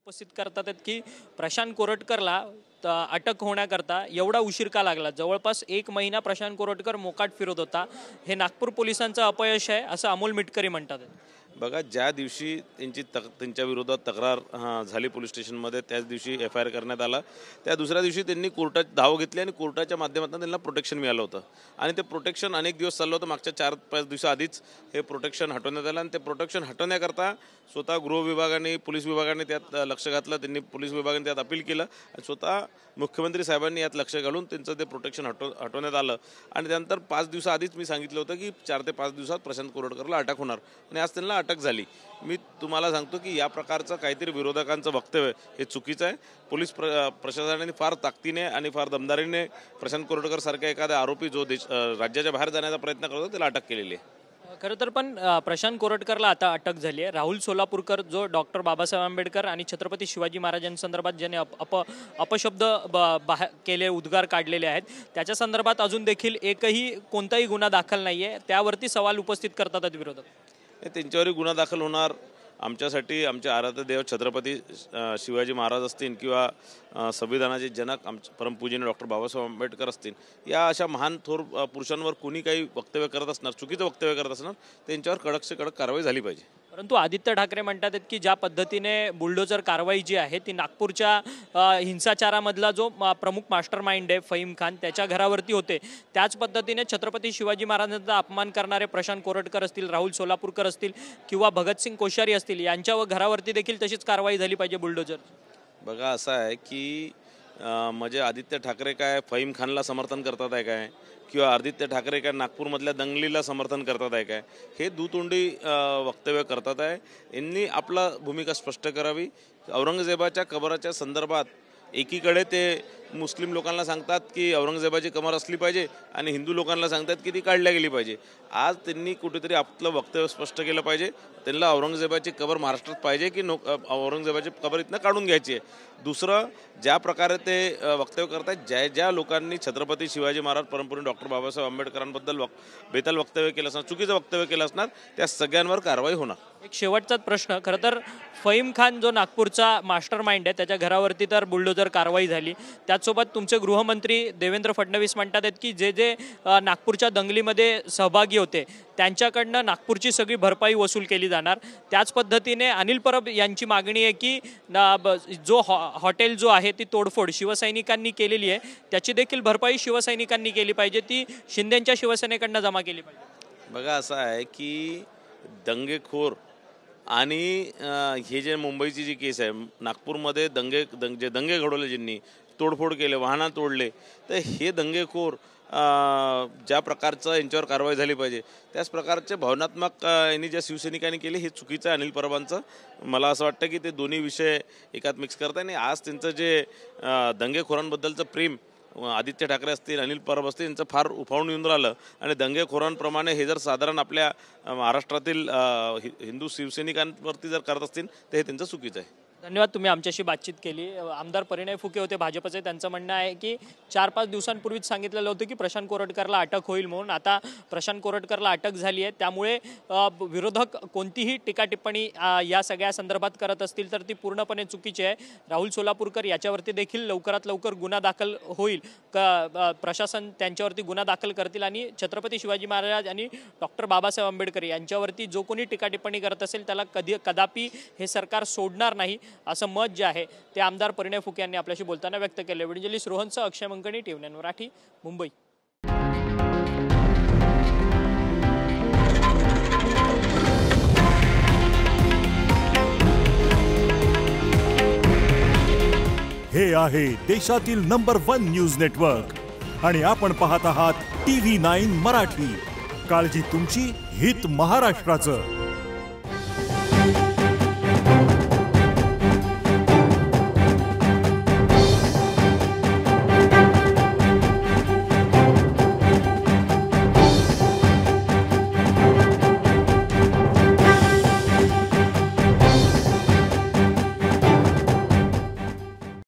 उपस्थित करतात आहेत की प्रशांत कोरटकरला अटक होण्याकरता एवढा उशीर का लागला। जवळपास 1 महिना प्रशांत कोरटकर मोकाट फिरत होता। हे नागपूर पोलिसांचं अपयश आहे असं अमोल मिटकरी म्हणतात। बघा, ज्या दिवशी त्यांच्या विरोधात तक्रार झाली पोलीस स्टेशनमध्ये, त्याच दिवशी FIR करण्यात आला। त्या दुसऱ्या दिवशी त्यांनी कोर्टात धाव घेतली आणि कोर्टाच्या माध्यमातून त्यांना प्रोटेक्शन मिळालं होतं आणि ते प्रोटेक्शन अनेक दिवस चाललं होतं। मागच्या 4-5 दिवसाआधीच हे प्रोटेक्शन हटवण्यात आलं आणि ते प्रोटेक्शन हटवण्याकरता स्वतः गृह विभागाने, पोलीस विभागाने त्यात लक्ष घातलं। त्यांनी पोलीस विभागाने त्यात अपील केलं आणि स्वतः मुख्यमंत्री साहेबांनी यात लक्ष घालून त्यांचं ते प्रोटेक्शन हटवण्यात आलं आणि त्यानंतर 5 दिवसाआधीच मी सांगितलं होतं की 4 ते 5 दिवसात प्रशांत कोरटकरला अटक होणार आणि आज त्यांना अटक झाली। मी तुम्हाला सांगतो की या प्रकारचं काहीतरी विरोधकांचं वक्तव्य हे चुकीचं आहे। पोलीस प्रशासनाने फार ताकदीने आणि फार दमदारीने प्रशांत कोरटकर सारखा एखादा आरोपी जो राज्याच्या बाहेर जाण्याचा प्रयत्न करतो त्याला अटक केलेली आहे। खरं तर पण प्रशांत कोरटकरला आता अटक झाली आहे। राहुल सोलापूरकर जो डॉक्टर बाबासाहेब आंबेडकर आणि छत्रपती शिवाजी महाराजांसंदर्भात ज्याने अपशब्द केले, उद्गार काढलेले आहेत, त्याच्या संदर्भात अजून देखील एकही कोणताही गुन्हा दाखल नाही आहे। त्यावरती सवाल उपस्थित करतात विरोधक। त्यांच्यावरही गुन्हा दाखल होणार। आमच्यासाठी आमचे आराध्य देव छत्रपती शिवाजी महाराज असतील किंवा संविधानाचे जनक आमचे परमपूजनीय डॉक्टर बाबासाहेब आंबेडकर असतील, या अशा महान थोर पुरुषांवर कोणी काही वक्तव्य करत असणार, चुकीचं वक्तव्य करत असणार, त्यांच्यावर कडक से कडक कारवाई झाली पाहिजे। परंतु आदित्य ठाकरे म्हणतात की ज्या पद्धतीने बुलडोजर कारवाई जी आहे ती नागपूरच्या हिंसाचारामधला जो प्रमुख मास्टर माइंड आहे फहीम खान त्याच्या घरावरती होते, त्याच पद्धतीने छत्रपती शिवाजी महाराजांचा अपमान करणारे प्रशांत कोरटकर असतील, राहुल सोलापूरकर असतील किंवा भगतसिंग कोश्यारी असतील, यांच्या घरावरती देखील तशीच कारवाई झाली पाहिजे बुलडोजर। बघा, असं आहे की म्हणजे आदित्य ठाकरे काय फहीम खानला समर्थन करतात आहे काय, किंवा आदित्य ठाकरे काय नागपूरमधल्या दंगलीला समर्थन करतात आहे काय, हे दुतोंडी वक्तव्य करतात आहे। यांनी आपला भूमिका स्पष्ट करावी। औरंगजेबाच्या कबराच्या संदर्भात एकीकडे ते मुस्लिम लोकांना सांगतात की औरंगजेबाची कबर असली पाहिजे आणि हिंदू लोकांना सांगतात की ती काढल्या गेली पाहिजे। आज त्यांनी कुठेतरी आपलं वक्तव्य स्पष्ट केलं पाहिजे। त्यांना औरंगजेबाची कबर महाराष्ट्रात पाहिजे की औरंगजेबाची कबर इथनं काढून घ्यायची आहे। दुसरं, ज्या प्रकारे ते वक्तव्य करतात, ज्या लोकांनी छत्रपती शिवाजी महाराज परमपूजनीय डॉक्टर बाबासाहेब आंबेडकरांबद्दल बेताल वक्तव्य केलं असणार, चुकीचं वक्तव्य केलं असणार, त्या सगळ्यांवर कारवाई होणार। एक शेवटचाच प्रश्न, खरं तर फहीम खान जो नागपूरचा मास्टर माइंड आहे त्याच्या घरावरती तर बुलडोजर कारवाई झाली, त्याचसोबत तुमचे गृहमंत्री देवेंद्र फडणवीस म्हणतात आहेत की जे नागपूरच्या दंगलीमध्ये सहभागी होते त्यांच्याकडनं नागपूरची सगळी भरपाई वसूल केली जाणार। त्याच पद्धतीने अनिल परब यांची मागणी आहे की जो हॉटेल जो आहे ती तोडफोड शिवसैनिकांनी केलेली आहे त्याची देखील भरपाई शिवसैनिकांनी केली पाहिजे, ती शिंदेच्या शिवसेनेकडनं जमा केली पाहिजे। बघा, असं आहे की दंगेखोर आणि हे जे मुंबईची जी केस आहे, नागपूरमध्ये जे दंगे घडवले, ज्यांनी तोडफोड केले, वाहनं तोडले, तर हे दंगेखोर ज्या प्रकारचं यांच्यावर कारवाई झाली पाहिजे त्याच प्रकारचे भावनात्मक यांनी ज्या शिवसैनिकांनी केले हे चुकीचं आहे अनिल परबांचं। मला असं वाटतं की ते दोन्ही विषय एकात मिक्स करत आहे आणि आज त्यांचं जे दंगेखोरांबद्दलचं प्रेम आदित्य ठाकरे असतील, अनिल परब असतील, यांचं फार उफाळून येऊन राहिलं आणि दंगेखोरांप्रमाणे हे जर साधारण आपल्या महाराष्ट्रातील हिंदू शिवसैनिकांवरती जर करत असतील तर हे त्यांचं चुकीचं आहे। धन्यवाद, तुम्ही आमच्याशी बातचीत केली। आमदार परिणय फुके होते भाजपचे, त्यांचं म्हणणं आहे की 4-5 दिवसांपूर्वीच सांगितलेलं होतं की प्रशांत कोरटकरला अटक होईल म्हणून। आता प्रशांत कोरटकरला अटक झाली आहे, त्यामुळे विरोधक कोणतीही टीका टिप्पणी या सगळ्या संदर्भात करत असतील तर ती पूर्णपणे चुकीची आहे। राहुल सोलापूरकर याच्यावरती देखील लवकरात लवकर गुन्हा दाखल होईल, प्रशासन त्यांच्यावरती गुन्हा दाखल करतील आणि छत्रपती शिवाजी महाराज आणि डॉक्टर बाबासाहेब आंबेडकर यांच्यावरती जो कोणी टीका टिप्पणी करत असेल त्याला कदापि हे सरकार सोडणार नाही, असं मत जे आहे ते आमदार परिणय फुके यांनी आपल्याशी बोलताना व्यक्त केले। व्हिडिओ जर्नलिस्ट रोहनसह अक्षय मंकणी, TV9 मराठी, मुंबई। हे आहे देशातील नंबर 1 न्यूज नेटवर्क आणि आपण पाहत आहात TV9 मराठी। काळजी तुमची, हित महाराष्ट्राचं।